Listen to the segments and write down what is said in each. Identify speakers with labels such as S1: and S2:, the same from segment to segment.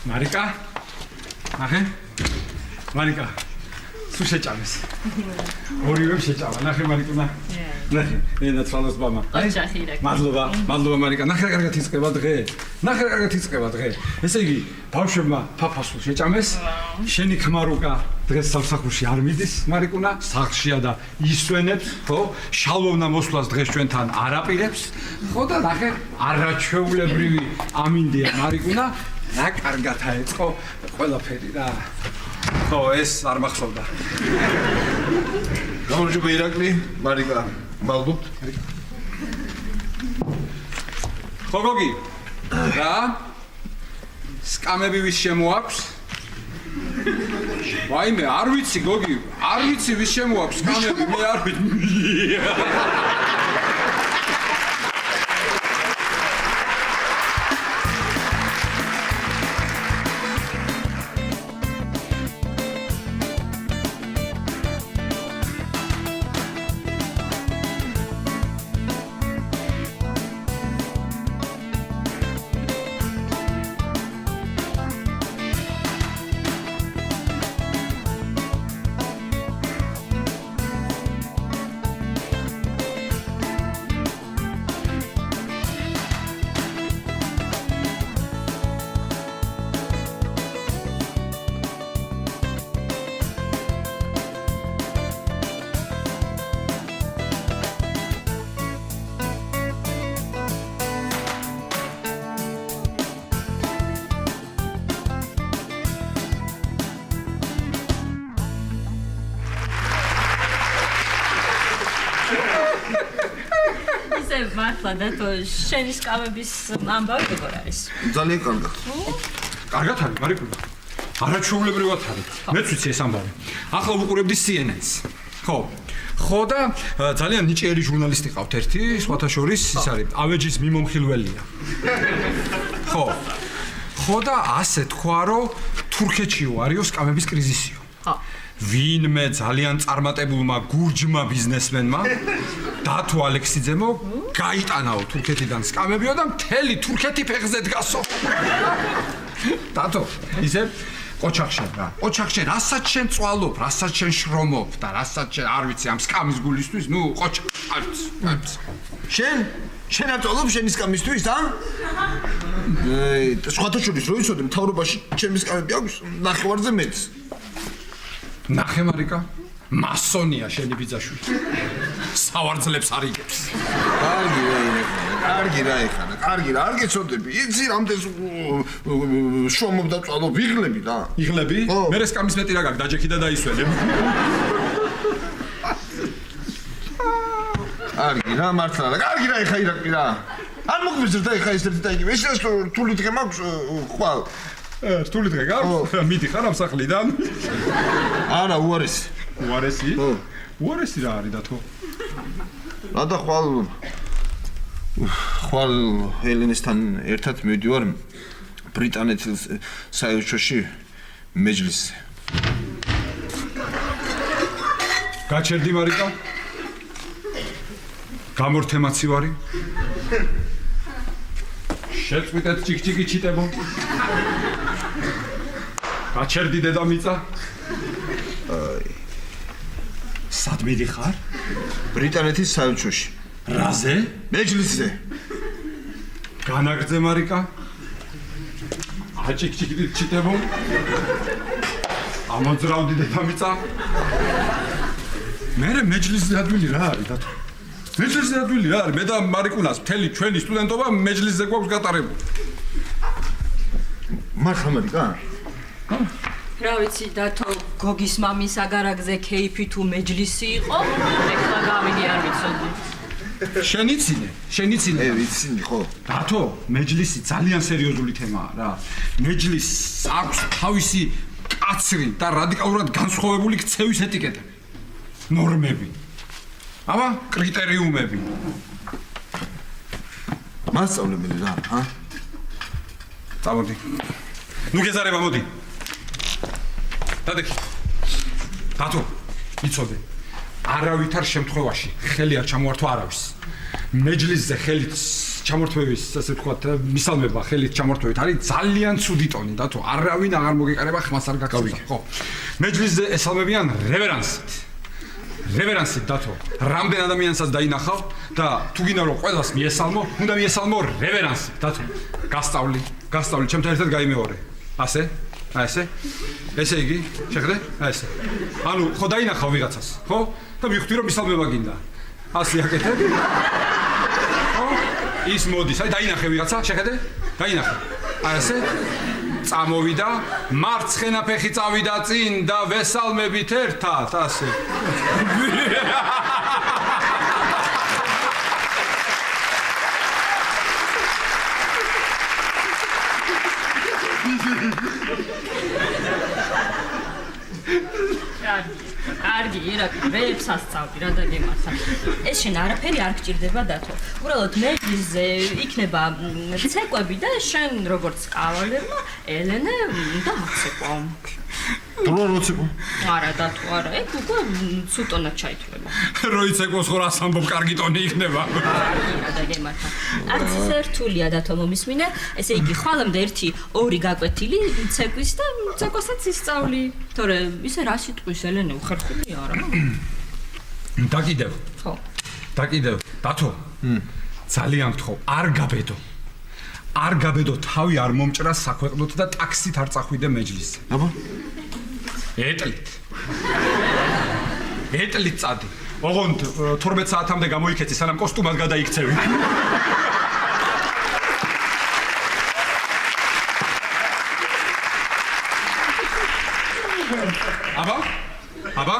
S1: მარიკა? ნახე? მარიკა. სულ შეჭამეს. ორივე შეჭამა. ნახე მარიკუნა. ნახე, ენა ცვალოს მამა. მადლობა, მადლობა მარიკა. ნახე რა კარგად იწყება დღე. ნახე რა კარგად იწყება დღე. ესე იგი, ბავშვებმა ფაფას სულ შეჭამეს. შენი ქმარუკა დღეს სამსახურში არ მიდის, მარიკუნა, სახლშია და ისვენებს, ხო? შალოვნა მოსვლას დღეს ჩვენთან არ აპირებს. ხო და ნახე, არაჩვეულებრივი ამინდია მარიკუნა. რა კარგად აეწყო ყველაფერი რა. ხო, ეს არ მახსოვდა.
S2: გამარჯობა ირაკლი, მარიკა, მადლობთ.
S1: ხო, გოგი. რა? სკამები ვის შემოაქვს? ვაიმე, არ ვიცი, გოგი, არ ვიცი ვის შემოაქვს სკამები, მე არ ვიცი.
S3: მართლა და თო შენი სკამების ამბავი როგორ არის?
S2: ძალიან კარგად.
S1: კარგად არის, მარიკუნა. არაჩვეულებრივად არის. მეც ვიცი ეს ამბავი. ახლა ვუყურებდი CNN-ს. ხო. ხო და ძალიან ნიჭიერი ჟურნალისტი ყავთ ერთი, სხვათა შორის ის არის ავეჯის მიმომხილველია. ხო. ხო და ასე თქვა, რომ თურქეთშიო არისო სკამების კრიზისიო.
S3: ხო.
S1: ვინმე ძალიან წარმატებულმა გურჯმა ბიზნესმენმა დათო ალექსიძემო გაიტანაო თურქეთიდან სკამებიო და მთელი თურქეთი ფეხზე დგასო. დათო, ისე ოჩახშენ რა. ოჩახშენ, რასაც შენ წვალობ, რასაც შენ შრომობ და რასაც შენ არ ვიცი ამ სკამის გულისთვის, ნუ ოჩახ, არ ვიცი.
S2: შენ არ წვალობ შენი სკამისთვის, ა? სხვათა შორის რო იცოდე, მთავრობაში ჩემი სკამები აქვს ნახევარზე მეც.
S1: ნახე მარიკა, მასონია შენი ბიძაშვილი. სავარძლებს არიგებს.
S2: კარგი რა ეხანა, კარგი რა, არ გეცოდები. იცი რამდენს შრომობ და წვალობ, იღლები რა.
S1: იღლები? მე სკამის მეტი რა გაქვს, დაჯექი და დაისვენე.
S2: კარგი რა, მართლა რა, კარგი რა ეხა ირაკლი რა. არ მოგვიზრდა ეხა ეს ერთი და იგივე. ეს რთული დღე მაქვს ხვალ.
S1: რთული დღე გაქვს? მიდიხარ ამ სახლიდან?
S2: არა, უარესი.
S1: უარესი? უარესი რა არის დათო?
S2: რა და ხვალ ელენესთან ერთად მივდივარ ბრიტანეთის საელჩოში მეჯლისზე.
S1: გაჩერდი მარიკა? გამორთემაცი ვარი? შეწყვიტეთ ჭიქჭიქი ჩიტებო. გაჩერდი დედამიწა? სად მიდიხარ?
S2: ბრიტანეთის საელჩოში.
S1: რაზე?
S2: მეჯლისზე.
S1: განაგრძე მარიკა? აჭიქჭიქი ჩიტებო? ამოძრავდი დედამიწა? მერე მეჯლისზე ადვილი რა არის დათო? მეჯლისზე ადვილი რა არის? მე და მარიკუნას მთელი ჩვენი სტუდენტობა მეჯლისზე გვაქვს გატარებული.
S2: მართლა მარიკა?
S3: რა ვიცი დათო გოგის მამის აგარაგზე кейფი თუ მეჯლისი იყო? ეხლა გავიდი არ ვიცოდი. შენიცინე.
S2: ვიცინი ხო?
S1: დათო, მეჯლისი ძალიან სერიოზული თემაა რა. მეჯლისს აქვს თავისი კაცრი და რადიკალურად განსხვავებული ქცევის ეტიკეტები. ნორმები. აბა, კრიტერიუმები.
S2: მასწავლებელი რა, ჰა?
S1: წამოდი. ნუ გეზარება, მოდი. დადექი. დათო, იცოდე. არავითარ შემთხვევაში ხელი არ ჩამოართვა არავის. მეჯლისზე ხელით ჩამორთვევის, ასე ვთქვათ, მისალმება ხელით ჩამორთვევით არის ძალიან ცუდი ტონი და თუ არავინ აღარ მოგეკარება, ხმას არ გაგწევთ, ხო? მეჯლისზე ესალმებიან რევერანსით. რევერანსით დათო. რამდენ ადამიანსაც დაინახავ და თუ გინდა რომ ყველას მიესალმო, უნდა მიესალმო რევერანსით, დათო. გასწავლი, ჩემთან ერთად გაიმეორე. ასე? აი ესე? ესე იგი, შეხედე? აი ესე. ანუ ხო დაინახავ ვიღაცას, ხო? და მივხვდი რომ მისალმება გინდა. ასე აკეთებ? ხო? ის მოდის, აი დაინახე ვიღაცა, შეხედე? დაინახე. აი ესე? წამოვიდა, მარცხენა ფეხი წავიდა წინ და ვესალმებით ერთად, ასე.
S3: კარგი, ირაკლი, ვებს ასწავდი რა და გემართა. ეს შენ არაფერი არ გჭირდება დათო. უბრალოდ მეჯლისზე იქნება ცეკვები და შენ როგორც კავალერმა ელენე და აცეკვო.
S2: თუ როცეკვო?
S3: არა დათო, არა, ეგ უკვე ცუტონად ჩაითვლება.
S1: როიცეკვოს ხო რას ამბობ, კარგი ტონი იქნება.
S3: რა და გემართა. არც ისე რთულია დათო მომისმინე, ესე იგი ხვალამდე 1-2 გაკვეთილი ცეკვის და ცეკვასაც ისწავლი. თორე ისე რა სიტყვის ელენე უხერხული არა.
S1: და კიდევ.
S3: ხო.
S1: და კიდევ, დათო. ძალიან გთხოვ, არ გაბედო. არ გაბედო, თავი არ მომჭრა საქვეყნოთ და ტაქსით არ წახვიდე მეჯლისზე.
S2: აბა?
S1: ეტლით წადი. ოღონდ 12 საათამდე გამოიქეცი, სანამ კოსტუმად გადაიქცევი. აბა?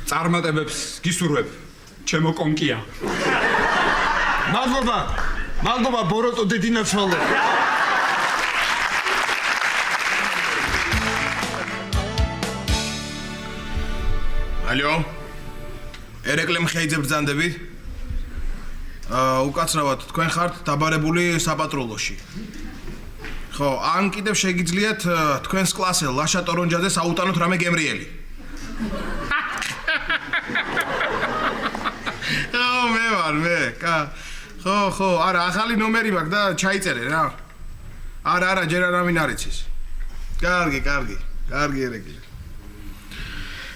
S1: წარმატებებს გისურვებ, ჩემო კონკია.
S2: მადლობა, ბოროტო დედინაცვალო.
S4: ალო? ერეკლე მხეიძე ბრძანდებით? უკაცრავად, თქვენ ხართ დაბარებული საპატრულოში. ხო, ან კიდევ შეგიძლიათ თქვენს კლასელ ლაშა ტორონჯაძეს აუტანოთ რამე გემრიელი. მე ვარ, ხო, არა, ახალი ნომერი მაქვს და ჩაიწერე რა. არა, ჯერ არავინ არ იცის. კარგი, ერეკლე.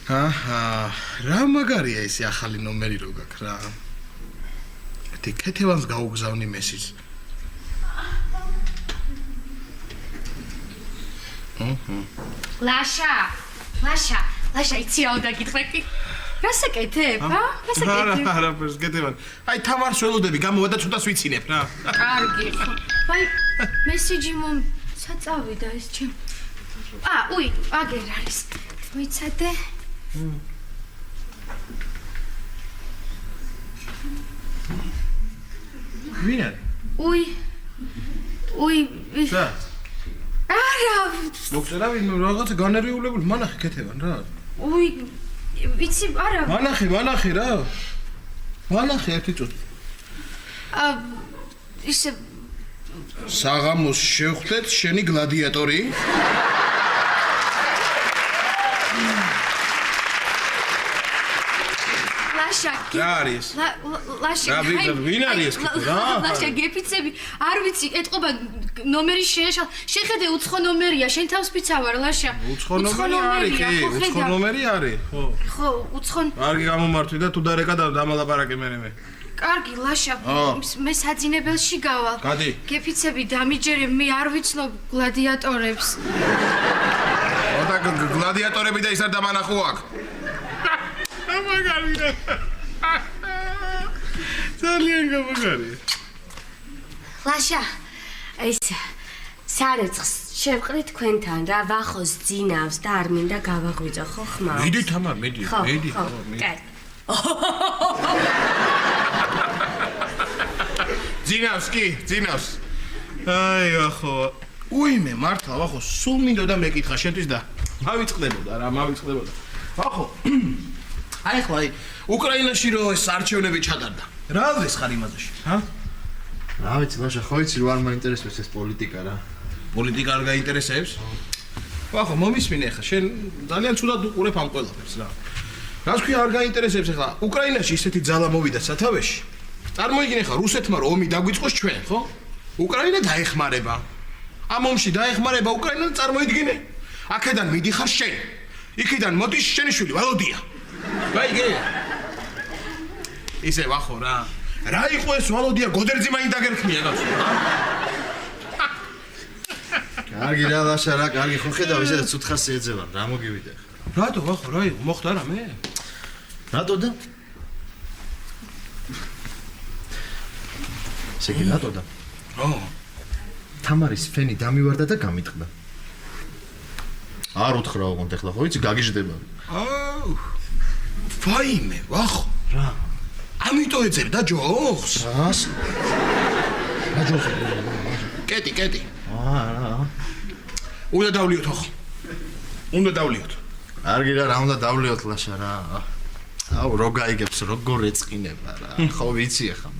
S4: რა მაგარია ეს ახალი ნომერი რო გაქვს რა. ეთი ქეთევანს გაუგზავნი მესის.
S5: ლაშა, იცი რა უნდა გითხრები? რასაკეთებ, რა?
S4: არა, გეთევან. აი თამარს ველოდები, გამოვა და ცოტას ვიცინებ რა.
S5: კარგი, ხო. ვაი, მესიჯი საწავიდა ეს ჩემ. აგერ არის. მოიცადე.
S4: ვინ არის? რა?
S5: არა.
S4: მოგწერა ვინ რაღაცა განერვიულებული მანახი ქეთევან რა.
S5: ვიცი, არა.
S4: მანახი რა. მანახი ერთი წუთი.
S5: ისე
S4: საღამოს შევხვდეთ შენი გლადიატორი. რა არის?
S5: ლაშა,
S4: ვინ არის ეს კეთე რა?
S5: ლაშა, გეფიცები, არ ვიცი, ეთყობა ნომერი შეხედე უცხო ნომერია, შენ თავს ფიცავარ, ლაშა.
S4: უცხო ნომერი არის, ხო.
S5: ხო, უცხო.
S4: კარგი გამომართვი და თუ დარეკა დამალაპარაკე მე.
S5: კარგი, ლაშა, მე საძინებელში გავალ.
S4: გადი.
S5: გეფიცები დამიჯერე, მე არ ვიცნობ გლადიატორებს.
S4: და გლადიატორები და ის არ დამანახო აქ. მაგარია. ძალიან გამაგარია.
S6: ლაშა, ეს სარეცხს შევყრი თქვენთან რა, ვახოს ძინავს და არ მინდა გავაღვიძო ხო ხმავს?
S4: მიდი თამარ, მიდი.
S6: კაი.
S4: ძინავს. აი, ახო. უიმე, მართლა, ახო, სულ მინდოდა მეკითხა შენთვის და მავიწყდებოდა. ახო. აი ხლა უკრაინაში რო ეს არჩევნები ჩატარდა. რა აზრის ხარ იმაზეში, ჰა?
S2: რა ვიცი, ლაშა, ხო იცი რომ არ მაინტერესებს ეს პოლიტიკა რა.
S4: პოლიტიკა არ გაინტერესებს? ახო, მომისმინე ხა, შენ ძალიან ცუდად უყურებ ამ ყველაფერს რა. რას ქვია არ გაინტერესებს ხა? უკრაინაში ისეთი ძალა მოვიდა სათავეში. წარმოიდგინე ხა რუსეთმა რომ ომი დაგვიწყოს ჩვენ, ხო? უკრაინა დაეხმარება. ამ ომში დაეხმარება უკრაინა წარმოიდგინე. აქედან მიდიხარ შენ. იქიდან მოდის შენი შვილი ვალოდია. გაიგე? ისე ვახო რა. რა იყო ეს ვალოდია გოდერძი მაინ დაგერქმია გასულ.
S2: კარგი რა ლაშა რა, კარგი ხო ხედავ ისე ცუდ ხასი ეძებან, რა მოგივიდა ხა.
S4: რატო ვახო რა იყო მოხდა რამე?
S2: რატო და? სეგი რატო და? თამარის ფენი დამივარდა და გამიტყდა. არ უთხრა ოღონდ ახლა ხო იცი გაგიჟდება.
S4: ვაიმე ვახო
S2: რა?
S4: ამიტომ ეძებ და ჯოხს?
S2: რას? რა ჯოხი?
S4: კეტი.
S2: რა.
S4: უნდა დავლიოთ ხო? უნდა დავლიოთ.
S2: კარგი რა უნდა დავლიოთ ლაშა რა. აუ რო გაიგებს როგორ ეწყინება რა. ხო ვიცი ახლა.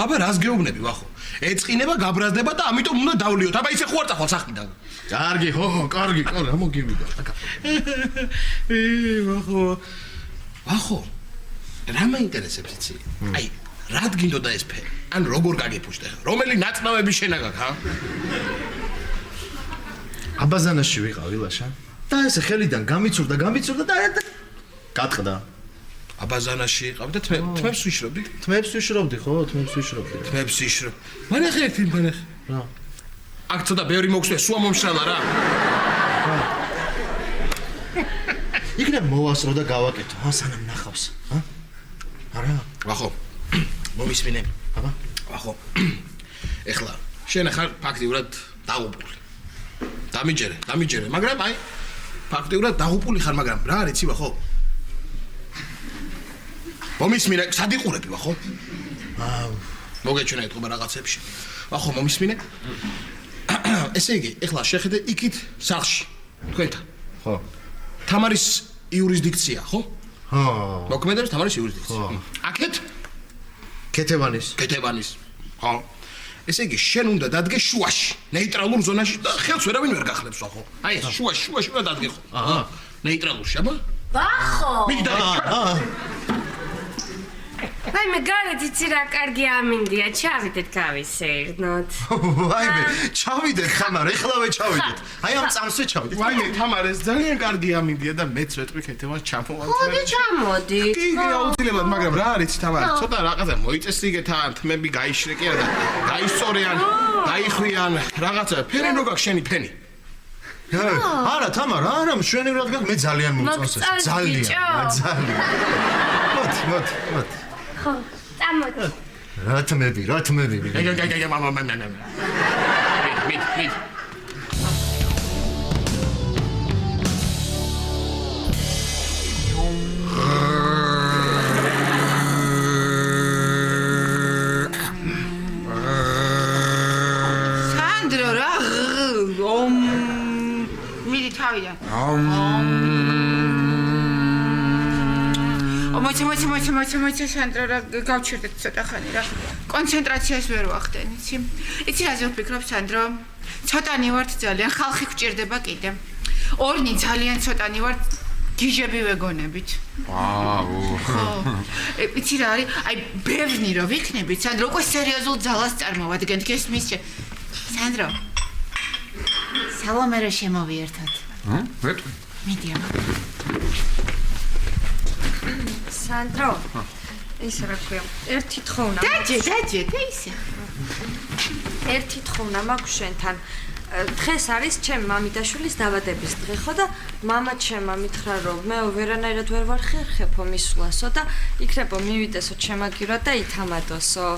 S4: აბა რას გეუბნები ვახო? ეწყინება, გაბრაზდება და ამიტომ უნდა დავლიოთ. აბა ისე ხوار წახვალ საქმიდან.
S2: კარგი ხო, კარგი, რა მოგივიდა.
S4: ვახო. რა მაინტერესებს იცი? აი, რად გინდოდა ეს ფერი? ან როგორ გაგეფუშტე? რომელი ნაწნავები შენაგაკ, ჰა?
S2: აბაზანაში ვიყავი ლაშა. და ესე ხელიდან გამიცურდა და გატყდა.
S4: აბაზანაში იყავ და თმებს ვიშრობდი.
S2: თმებს ვიშრობდი ხო? თმებს ვიშრობდი.
S4: თმებს იშრობ. მანახე ერთი მანახე.
S2: რა?
S4: აქ ცოტა ბევრი მოგვსვე, სუა მომშრალა რა.
S2: იქნებ მოვასრო და გავაკეთო. სანამ ნახავს, ჰა? არა.
S4: ვახო. მომისმინე.
S2: აბა.
S4: ვახო. ეხლა შენ ხარ ფაქტიურად დაღუპული. დამიჯერე, მაგრამ აი ფაქტიურად დაღუპული ხარ, მაგრამ რა არის იცი ვახო? მომისმინე, სად იყურები ვახო? მოგეჩვენა ეთქობა რაღაცებში. ვახო, მომისმინე. ესე იგი, ეხლა შეხედე იქით სახლში. თქვენთან.
S2: ხო.
S4: თამარის იურისდიქცია, ხო?
S2: ხო.
S4: მოქმედებს თამარის იურისდიქცია. აქეთ კეთევანის. ხო. ესე იგი, შენ უნდა დადგე შუაში, ნეიტრალურ ზონაში და ხელს ვერავინ ვერ გახლებს, ვახო. აი ეს შუაში უნდა დადგე ხო? ნეიტრალურში, აბა?
S6: ვახო.
S4: მიგდა.
S6: აი მე გარეთ იცი რა კარგი ამინდია, ჩავიდეთ გავისეირნოთ.
S2: ვაიმე, ჩავიდეთ ხამარ, ეხლავე ჩავიდეთ. აი ამ წამსვე ჩავიდეთ.
S4: ვაიმე, თამარ ეს ძალიან კარგი ამინდია და მეც ვეტყვი ქეთევას ჩამოვართ.
S6: ხოდი ჩამოდი.
S4: კი, აუცილებლად, მაგრამ რა არის თამარ? ცოტა რაღაცა მოიწესრიგეთ ან თმები გაიშრეკიან და გაისწორიან, გაიხვიან, რაღაცა ფერი რო გაქვს შენი ფენი.
S2: არა, თამარ, არა, მშვენივრად გაქვს, მე ძალიან მომწონს ეს. ძალიან. მოთ.
S6: ხო, წამოდი.
S2: რა თმები.
S4: მამა. მით.
S7: სანდრო რა მიდი თავიდან მოიცა სანდრო რა გავჩერდეთ ცოტა ხანი რა კონცენტრაციას ვერ ვახდენ იცი რაზე ვფიქრობ სანდრო ცოტანი ვართ ძალიან ხალხი გვჭირდება კიდე ორნი ძალიან ცოტანი ვართ გიჟები ვეგონებით ხო იცი რა არის აი ბევრი რო ვიქნებით სანდრო უკვე სერიოზულ ძალას წარმოვადგენთ გესმის სანდრო სალომე რა შემოვიერთოთ
S1: ვეტყვი
S7: მიდი აბა
S6: სანდრო ისე რა ქვია ერთი თხოვნა
S7: დაჯე ისე
S6: ერთი თხოვნა მაქვს შენთან დღეს არის ჩემ მამიდაშვილის დაბადების დღე ხო და მამა ჩემმა მითხრა რომ მე ვერანაირად ვერ ვარ ხერხებო მისვლასო და იქნებო მივიდესო ჩემაგივრად და ითამადოსო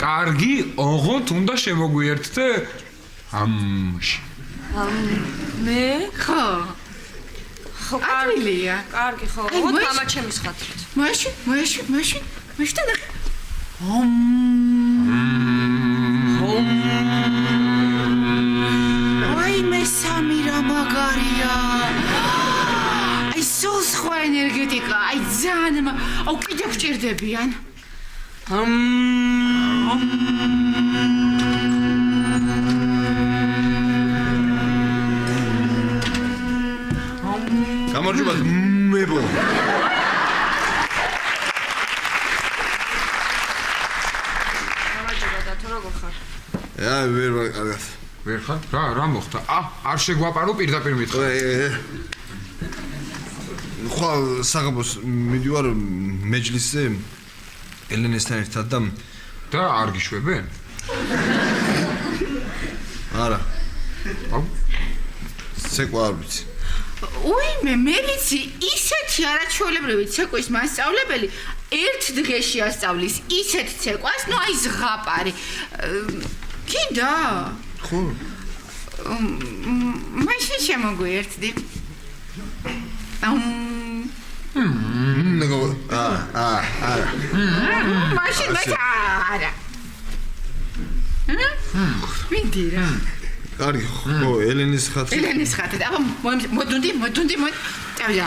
S1: კარგი ოღონდ უნდა შემოგვიერთდე ამში
S6: მე
S7: ხო
S6: კარგია კარგი ხო ოღონდ მამა ჩემის ხათრით მაშინ და
S7: აი მე სამი რა მაგარია აი სულ სხვა ენერგეტიკა აი ძალიან აუ კიდე გვჭირდებიან
S2: გამარჯობა მებო
S6: დათო როგორ ხარ?
S2: აი ვერ ვარ კარგად.
S8: ვერ ხარ? რა მოხდა? არ შეგვაპარო პირდაპირ მითხრა.
S2: ხვალ საღამოს მიდივარ მეჯლისზე ელენესთან ერთად
S8: და არ გიშვებენ?
S2: არა. ცეკვა არ ვიცი.
S7: უიმე მე ვიცი ისეთი არაჩვეულებრივი ცეკვის მასწავლებელი ერთ დღეში ასწავლის ისეთ ცეკვას, ნუ აი ზღაპარი. კიდა?
S2: ხო.
S7: მაშინ შემოგვიერთდი. მაშინ არა. მინდი რა.
S2: კარგი, ხო, ელენის ხათი.
S7: ელენის ხათი. აბა მოდუნდი. წავიდა.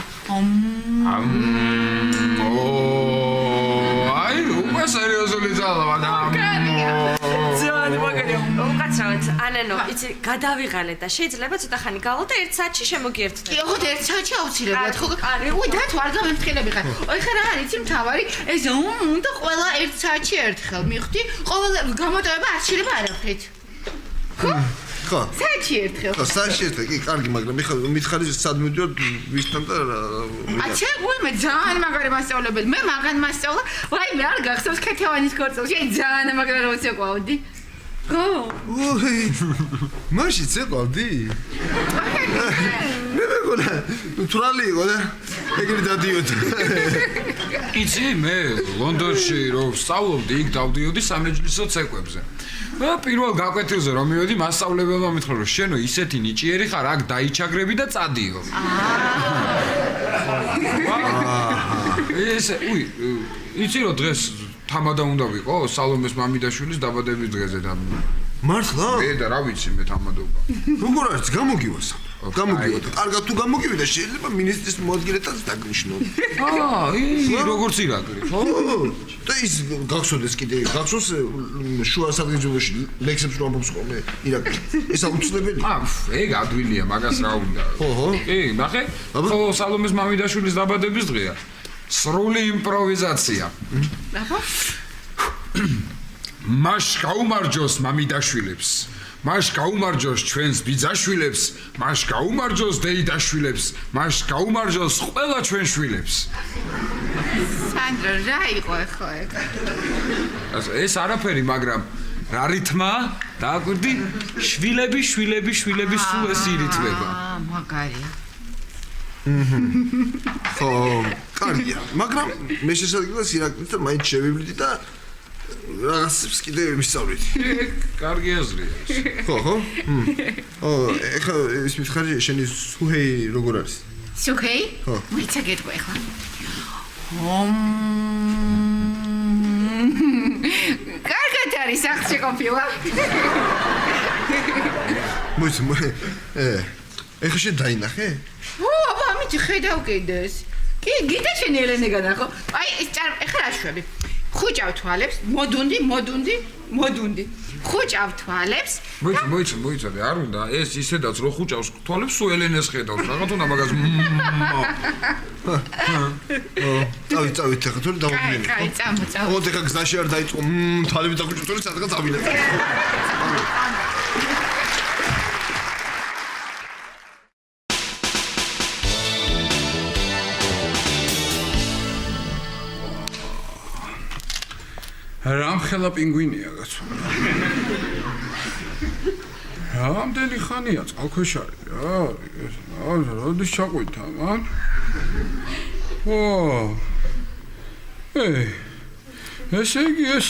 S8: აი, უკვე სერიოზული ძალა და
S6: ძალიან მაგარია. უკაცრავად, ანანო, იცი, გადავიღალე და შეიძლება ცოტა ხანი გავალ და 1 საათში შემოგიერთდეთ.
S7: კი, ხო, 1 საათში აუცილებლად. ხო, უი, დათო არ გამემთხილები ხარ. ოი, ხარ რა არის, იცი მთავარი, ეს უნდა ყველა 1 საათში ერთხელ მივხვდი, ყოველ გამოტოვება არ შეიძლება არაფრით. ხო?
S2: ხო.
S7: საათში ერთხელ.
S2: ხო, საათში ერთხელ, კი, კარგი, მაგრამ მითხარი სად მივდივარ ვისთან და
S7: აჩე, უი, მე ძალიან მაგარი მასწავლებელი. მე მაგან მასწავლა, ვაი, მე არ გახსოვს ქეთევანის ქორწილში, ძალიან მაგარი როცეკვავდი. ხო.
S2: უი. მაშინ ცეკვავდი? მე მეგონა, თვრალი იყო და ეგრე დადიოდი.
S8: იცი, მე ლონდონში რომ ვსწავლობდი, იქ დავდიოდი სამეჯლისო ცეკვებზე. და პირველ გაკვეთილზე რომ მივედი, მასწავლებელმა მითხრა, რომ შენო ისეთი ნიჭიერი ხარ, აქ დაიჩაგრები და წადიო. ეს, უი, იცი რომ დღეს თამადა უნდა ვიყო, სალომეს მამიდაშვილის დაბადების დღეზე და
S2: მართლა?
S8: მე და რა ვიცი მე თამადობა.
S2: როგორ არის გამოგივას? გამოგივდა. კარგად თუ გამოგივიდა, შეიძლება მინისტრის მოადგილეთაც დაგნიშნო.
S8: როგორც ირაკლი, ხო?
S2: და ის გახსოვდეს კიდე, გახსოვს შუა საგრძნობში ლექსებს რომ ამბობს ხოლმე ირაკლი. ეს აუცილებელია.
S8: ეგ ადვილია, მაგას რა უნდა.
S2: ხო.
S8: კი, ნახე? ხო, სალომეს მამიდაშვილის დაბადების დღეა. სრული იმპროვიზაცია.
S7: აბა?
S8: მას გაუმარჯოს მამიდაშვილებს. მას გაუმარჯოს ჩვენს ბიძაშვილებს, მას გაუმარჯოს დეიდაშვილებს, მას გაუმარჯოს ყველა ჩვენ შვილებს.
S7: სანდრო, რა იყო ხო ეგ?
S8: ეს არაფერი, მაგრამ რა რითმა დააკვირდი? შვილები სულ ეს ირითმება.
S7: მაგარია.
S2: ხო, კარგია, მაგრამ მე შესაძლოა ირაკლისთან მაინც შევივლიდე და რაღაცებს კიდე ვისწავლით.
S8: კარგი აზრია.
S2: ხო. ეხლა ის მითხარი შენი სუჰეი როგორ არის?
S7: სუჰეი?
S2: ხო.
S7: მოიცა გეტყვი ეხლა. კარგად არის ახში ყოფილა.
S2: მოიცა, ეხლა შენ დაინახე?
S7: აბა, ამით ხედავ კიდეს. კი, გიდა შენი ელენე განახო. აი, ეხლა რა შვები? ხუჭავ თვალებს, მოდუნდი. ხუჭავ თვალებს.
S8: მოიცა, არ უნდა ეს ისედაც რო ხუჭავს თვალებს, სულ ელენეს ხედავს. რაღაც უნდა მაგას.
S2: წავით ახლა თორე დავუდგინე.
S7: კაი, წამო.
S2: მოდი ხა გზაში არ დაიწყო. თვალები დაგუჭირ თორე სადღაც ავინე.
S8: რამხელა პინგვინია კაცო. რამდენი ხანია წყალქვეშ არის რა? როდის ჩაყვით ამან? ესე იგი ეს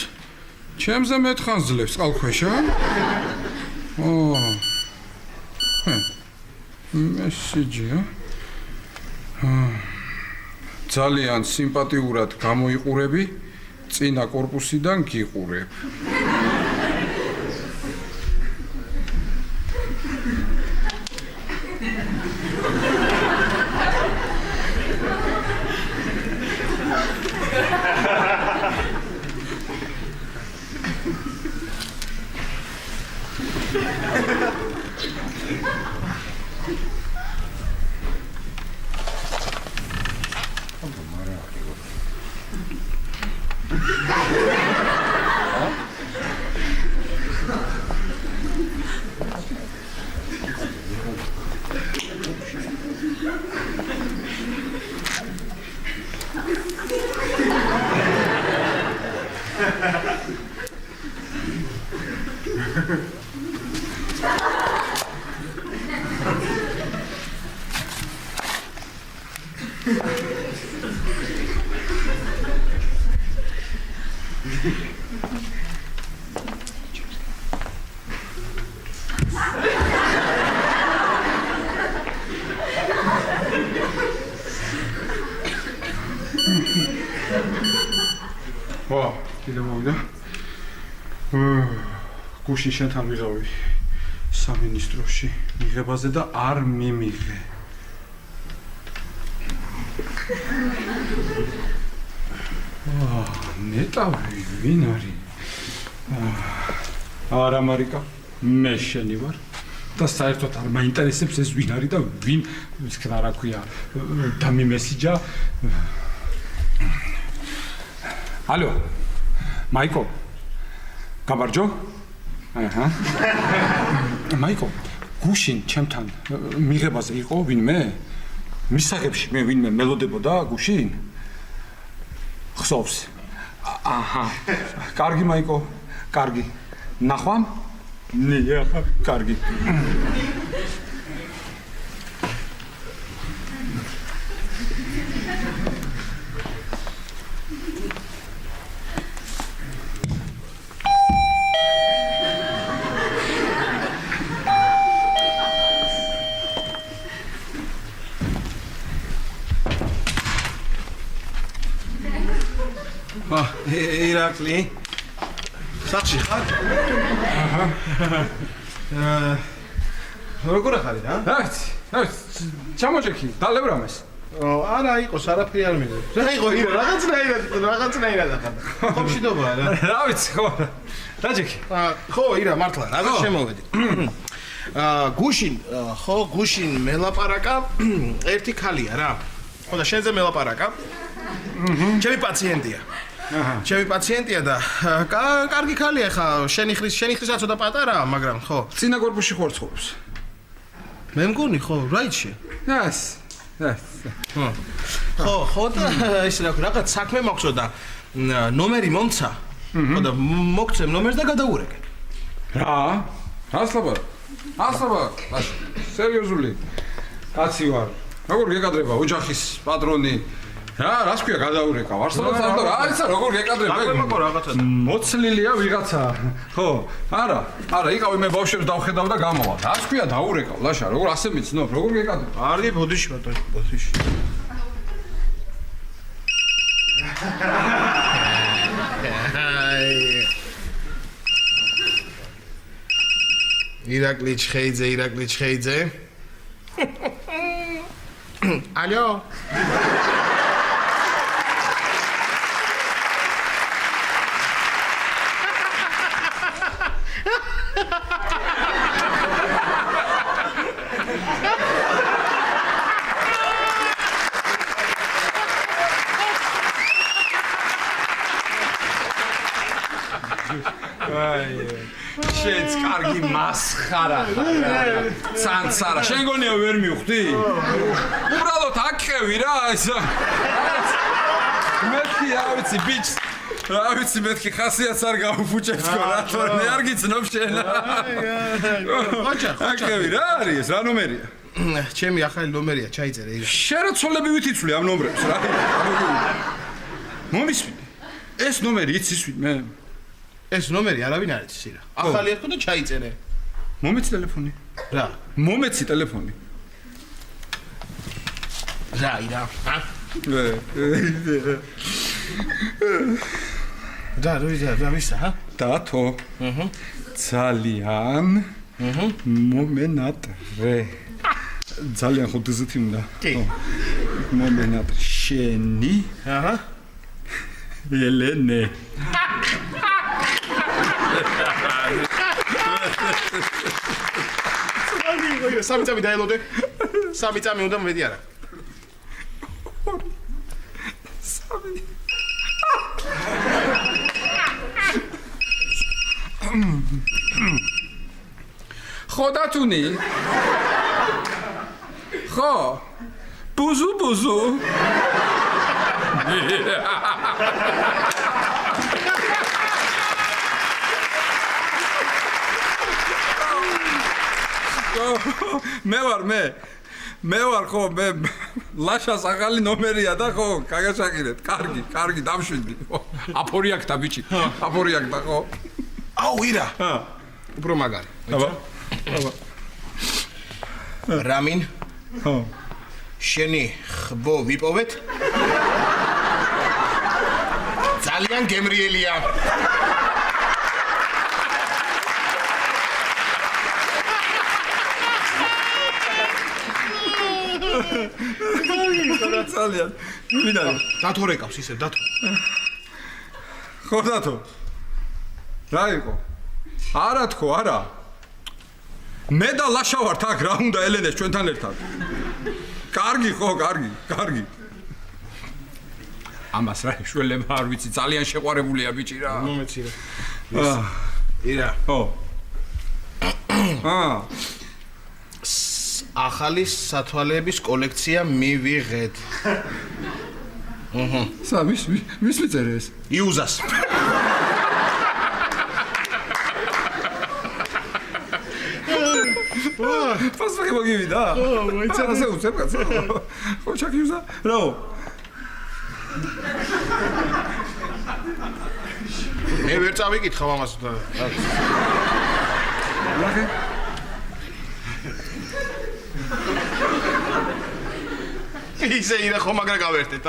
S8: ჩემზე მეთხანს ძლებს წყალქვეშა? მესიჯია. ძალიან სიმპათიურად გამოიყურები. წინა корпуსიდან გიყურებ.
S1: კიდე მოვიდა. გუშინ შენთან ვიღავი სამინისტროში მიღებაზე და არ მიმიღე. ნეტავი ვინ არის? არა მარიკა, მე შენი ვარ და საერთოდ არ მაინტერესებს ეს ვინ არის და ვინ ისქნა რა ქვია დამიმესიჯა. ალო მაიკო გამარჯო? აჰა. მაიკო, გუშინ ჩემთან მიღებაზე იყო ვინმე? მისაღებში მე ვინმე მელოდებოდა გუშინ? ხსოვს. აჰა. კარგი მაიკო, კარგი. ნახვამ? ნია, კარგი.
S4: ირაკლი სახში ხარ? აჰა. როგორ ხარ რა?
S1: ჩამოჭექი, დალევრამეს.
S4: არა, იყოს, არაფერი არ მიგე. რა იყო, რაღაცნაირად ხარ. ხომშიდობა რა.
S1: რა ვიცი, ხო. დაჭექი.
S4: ხო, ირა, მართლა, რაღაც შემოვედი. გუშინ მელაპარაკა ერთი ხალია რა. ხო და შენზე მელაპარაკა. ჩემი პაციენტია. ჩემი პაციენტია და კარგი ხალია ხა, შენი ხრისაც ცოტა პატარაა, მაგრამ ხო.
S1: წინა корпуსში ხარ ცხოვრობს.
S4: მე მგონი ხო, რაიცი?
S1: ეს.
S4: ხო და ის რაღაც საქმე მაქვს და ნომერი მომცა. ხო და მოგცემ ნომერს და გადაურეკე.
S1: რა? ასლაბა, სერიოზული. კაცი ვარ. როგორ გეკადრება ოჯახის პატრონი? რა, რას ქვია გადაურეკავ? არსებობს და რა არის როგორ გეკადრება?
S4: დაგმეკო რაღაცა.
S1: მოცლილია ვიღაცა. ხო, არა, იყავი მე ბავშვებს დავხედავ და გამოვალ. რას ქვია დაურეკავ? ლაშა, როგორ ასე მიცნობ? როგორ გეკადრება?
S4: კარგი, ბოდიში ბატონო, ბოდიში. ირაკლი ჩხეიძე. ალო. შენც კარგი მასხარა ხარ. ცანცარა. შენ გონია ვერ მივხვდი? უბრალოდ აკყევი რა ეს. მეთქი რა ვიცი ბიჭს. რა ვიცი მეთქი ხასიათს არ გავუფუჭებსო რა თორე მე არ გიცნობ შენ. ხოჭა. აკყევი რა არის ეს? რა ნომერია? ჩემი ახალი ნომერია, ჩაიწერე ირა. შენ რა ცოლები ვითიცვლი ამ ნომრებს რა? მომისმინე. ეს ნომერი იცის ვინმე? ეს ნომერი არავინ არ იცის ირა. ახალი ერთხო და ჩაიწერე. მომეცი ტელეფონი. რა? მომეცი ტელეფონი. რა ირა? რა ვისა? დათო. ძალიან მომენატრე. ძალიან ხო დიზეთი უნდა. მომენატრე შენი. აჰა. ელენე. სამი წამი დაელოდე. სამი წამი უნდა მოვედი არა. სამი. ხო დათუნი. ხო. ბუზუ.
S8: მე ვარ ხო მე ლაშას ახალი ნომერია და ხო გაგაშაკირეთ კარგი დამშვიდი აფორიაკთა ბიჭი აფორიაკთა ხო
S4: აუ ირა უფრო მაგარი
S8: აბა
S4: რამინ
S8: ხო
S4: შენი ხბო ვიპოვეთ ძალიან გემრიელია
S8: ძალიან ვინა
S4: დათო რეკავს ისე დათო
S8: ხო დათო რა იყო არა თქო არა მე და ლაშა ვართ აქ რა უნდა ელენეს ჩვენთან ერთად კარგი ხო კარგი ამას რა შველება არ ვიცი ძალიან შეყვარებულია ბიჭი რა
S4: მომეცი რა ირა
S8: ხო
S4: ახალი სათვალეების კოლექცია მივიღეთ
S8: სამის მიწერე ეს
S4: იუზას
S8: ფასფაგი მოგივიდა ასე უცებ კაცო ხო ჩაკიუზა რა
S4: მე ვერ წავიკითხავ ამას
S8: ლახე
S4: ისე ირა ხო მაგრა გავერთეთ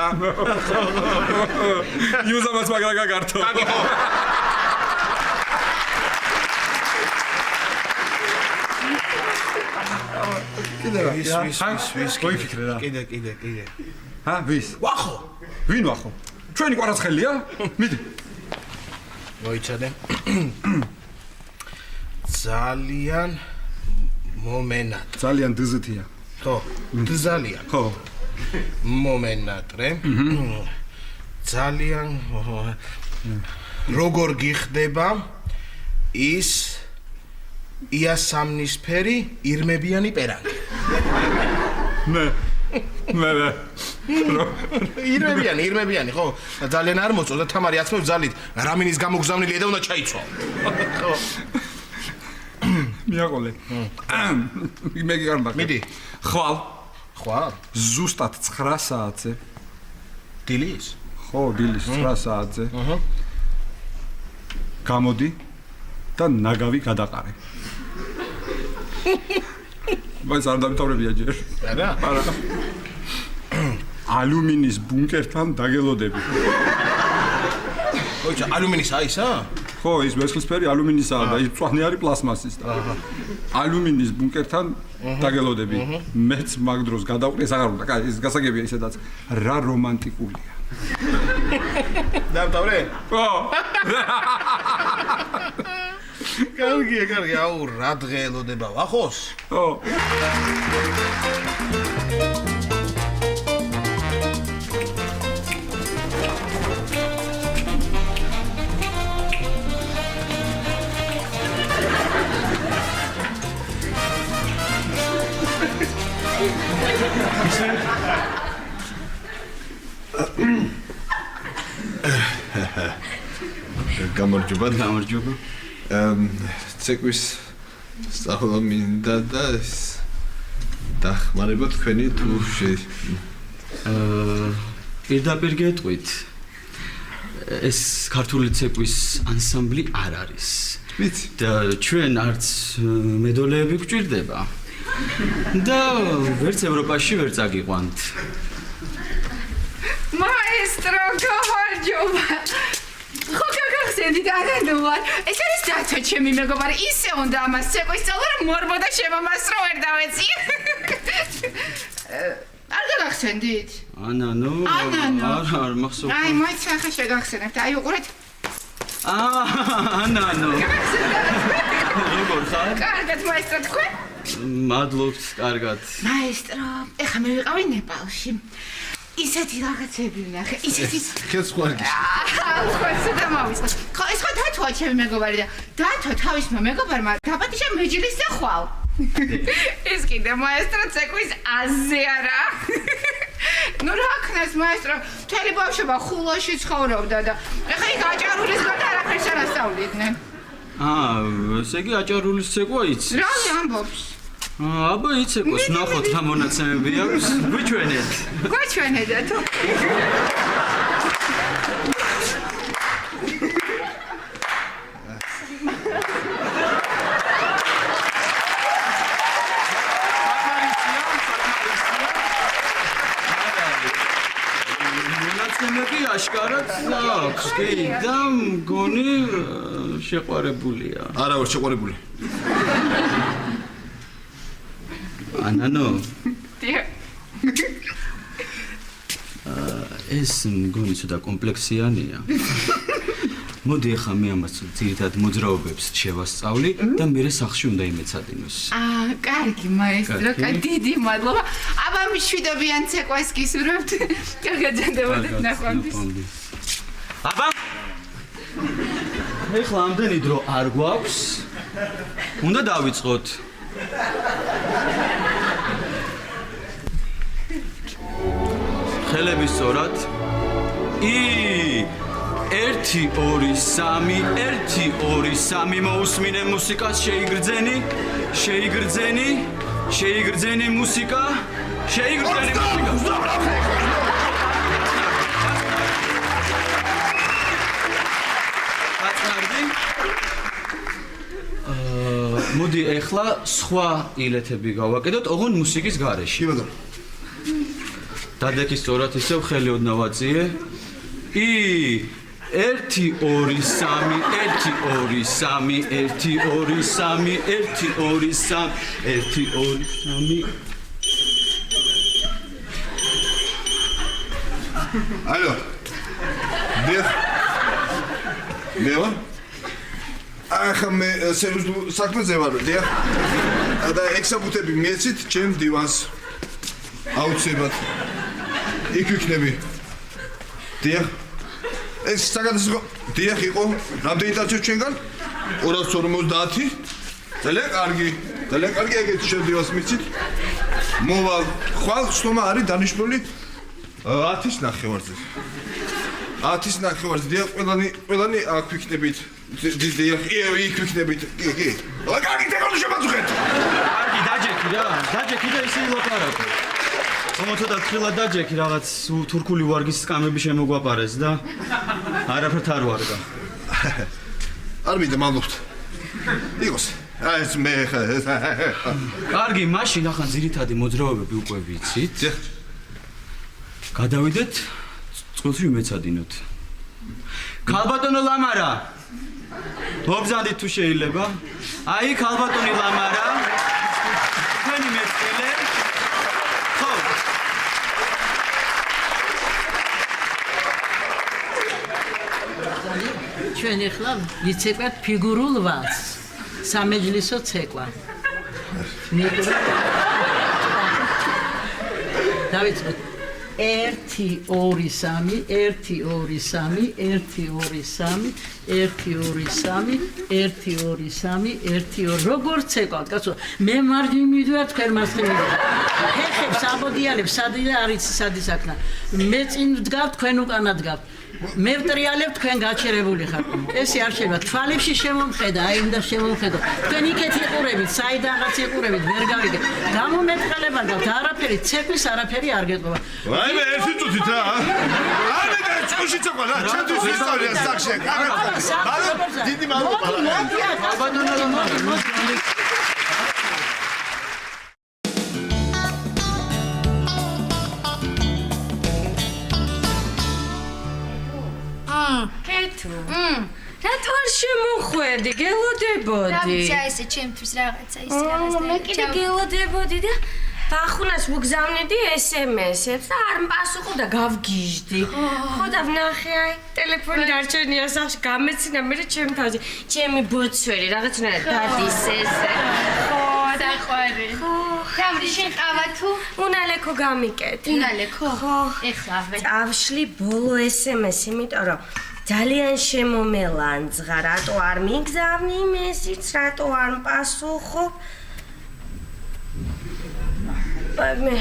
S8: იუზამაც მაგრა გაგართო
S4: ვის
S8: მოიფიქრე რა
S4: კიდე
S8: ვის
S4: ვახო
S8: ვინ ვახო ჩვენი კვარაცხელია მიდი
S4: მოიცადე ძალიან მომენატრე
S8: ძალიან დზთია
S4: ხო ძალიან
S8: ხო
S4: მომენატრე ძალიან როგორ გიხდება ის იასამნისფერი ირმებიანი პერანგი
S8: მე
S4: ირმებიანი ხო ძალიან არ მოწონდა თამარი აცმევ ძალით რამინის გამოგზავნილია და უნდა ჩაიცვა ხო
S8: მიაყოლე მე გიგარდა
S4: მიდი
S8: ხვალ
S4: ზუსტად
S8: 9 საათზე
S4: დილის
S8: ხო დილის 9 საათზე გამოდი და ნაგავი გადაყარე բայց არ დამთავრებია ჯერ
S4: არა
S8: ალუმინის ბუნკერთან დაგელოდები
S4: ხო ალუმინის აისა
S8: ხო ის ვერცხლისფერი ალუმინისაა და ის წვანი არის პლასმასის და ალუმინის ბუნკერთან დაგელოდები მეც მაგ დროს გადავყრი ეს აღარ უნდა კაი ეს გასაგებია ისედაც რა რომანტიკულია
S4: დავთავრე
S8: ხო
S4: კარგი აუ რა დღე ელოდება ვახოს
S8: ხო
S9: გამარჯობა ცეკვის სწავლა მინდა და დახმარება თქვენი თუ
S10: პირდაპირ გეტყვით ეს ქართული ცეკვის ანსამბლი არ არის
S9: ვიცი
S10: და ჩვენ არც მედოლეები გვჭირდება და ვერც ევროპაში ვერ წაგიყვანთ
S7: მაესტრო გამარჯობა ხო გაგახსენდით არანუ ვარ ეს არის დათო ჩემი მეგობარი ისე უნდა ამას ცეკვის სწავლა რომ მორბოდა შემომასწრო ვერ დავეცი არ გაგახსენდით
S10: ანანო არ მახსოვს
S7: აი მოიცა ახლა შეგახსენებთ აი უყურეთ
S10: ანანო როგორ ხარ
S7: კარგად მაესტრო თქვენ
S10: მადლობთ კარგად
S7: მაესტრო ეხლა მე ვიყავი ნეპალში ისეთი რაღაცები ვნახე ისეთი
S9: ქეს ხوارგის
S7: ხო და მოვისხოთ ხო ეს ხო დათოა ჩემი მეგობარი და დათო თავისმა მეგობარმა დაპატიშა მეჯლის და ხვალ ეს კიდე მაესტრო ცეკვის აზე არა ნუ რა ქნას მაესტრო მთელი ბავშვობა ხულოში ცხოვრობდა და ეხლა იქ აჭარულისგან არაფერს არ ასწავლიდნენ
S10: ესე იგი აჭარულის ცეკვა იცი
S7: რა ამბობს
S10: აბა იცეკოს ნახოთ რა მონაცემები აქვს. გვიჩვენეთ.
S7: გვიჩვენედა თუ.
S10: მონაცემები აშკარად აქვს. კი, და მგონი შეყვარებულია.
S2: არა ვარ შეყვარებული.
S10: ანანო.
S7: დიახ.
S10: ეს მგონი ცოტა კომპლექსიანია. მოდი ახლა მე ამას ძირითადად მოძრაობებს შევასწავლი და მერე სახლში უნდა იმეცადინოს.
S7: კარგი მაესტრო, დიდი მადლობა. აბა მშვიდობიან ცეკვას გისურვებთ. გაგაძანდებოდეთ ნახვამდის.
S10: აბა ეხლა ამდენი დრო არ გვაქვს. უნდა დავიწყოთ. ხელები სწორად. 1 2 3 1 2 3 მოусმინე მუსიკას შეიგრძენი მუსიკა შეიგრძენი მუსიკა მოდი ეხლა სხვა ილეთები გავაკეთოთ ოღონდ მუსიკის გარეშე.
S2: კი ბატონო.
S10: დადექი სწორად ისევ ხელი ოდნა ვაწიე. 1 2 3 1 2 3 1 2 3 1 2 3 1 2 3
S2: ალო. დიახ. მევა? ახლა მე სერიოზულ საქმეზე ვარ, დიახ. და ექსაბუთები მიეცით ჩემ დივანს. აუცილებლად. იქ ვიქნები. დიახ. ეს საგადასახო დიახ იყო. რამდენი დარჩა ჩვენგან? 250. ძალიან კარგი. ძალიან კარგი ეგეთ ჩემ დივანს მიცით. მოვალ. ხვალ ხსნომა არის დანიშნული 10-ის ნახევარზე. 10-ის ნახევარზე. დიახ, ყველანი აქ ვიქნებით. დიახ, იქ ვიქნებით. კი. კარგი ტელეფონი შემაწუხეთ.
S10: კარგი, დაჯექი რა. დაჯექი და ისინი ლაპარაკო. მომწოდა თხილა დაჯექი რაღაც თურქული ვარგის სკამები შემოგვაპარეს და არაფერთ არ ვარგა.
S2: არ მინდა მადლობთ. იყოს. ეს მე ხა.
S10: კარგი, მაშინ ახლა ძირითადი მოძრაობები უკვე ვიცით.
S2: დიახ.
S10: გადავიდეთ წყვილში ვიმეცადინოთ. ქალბატონო ლამარა. მობზანდით თუ შეიძლება. აი ქალბატონი ლამარა. თქვენი მეწყვილე. ხო.
S11: ჩვენ ახლა ვიცეკვეთ ფიგურულ ვალსს. სამეჯლისო ცეკვა. დავიწყოთ. 1 2 3 1 2 3 1 2 3 1 2 3 1 2 3 1 2 როგორ ცეკვავთ კაცო მე მარჯვნივ მივიდივარ თქვენ მარცხნივ ხეხებს ამოდიალებს სადი არის სადი საკნა მე წინ ვდგავ თქვენ უკანა დგავ მე ვტრიალებ თქვენ გაჩერებული ხართ ესე არ შეიძლება თვალებში შემომხედა აი უნდა შემომხედო თქვენ იქეთ იყურებით საიდანღაც იყურებით ვერ გავიგე გამომეტყელებად გაქვთ არაფერი ცეკვის არაფერი არ გეტყობა
S2: აი მე ერთი წუთით რა აი მე წუში ცეკვა რა ჩემთვის ისტორია სახში დიდი მადლობა
S6: კეთო. რატო არ შემოხვედი? გელოდებოდი.
S5: რა ვიცი, აი ესე ჩემთვის რაღაცა ისე რაღაცა.
S6: მე კიდე გელოდებოდი და ბახუნას მოგზავნედი SMS-ებს და არ მპასუხო და გავგიჟდი. ხო და ვნახე აი ტელეფონი დარჩენია სახში გამეცინა მე ჩემ თავზე. ჩემი ბოცვერი რაღაცნაირად დადის ესე. ხო
S5: დაყვარე. გამრი შენ ყავა თუ?
S6: უნალეკო გამიკეთე.
S5: უნალეკო?
S6: ხო.
S5: ეხლავე.
S6: წავშლი ბოლო SMS, იმიტომ რომ ძალიან შემომელანძღა, რატო არ მიგზავნი მესიც, რატო არ მპასუხო? მე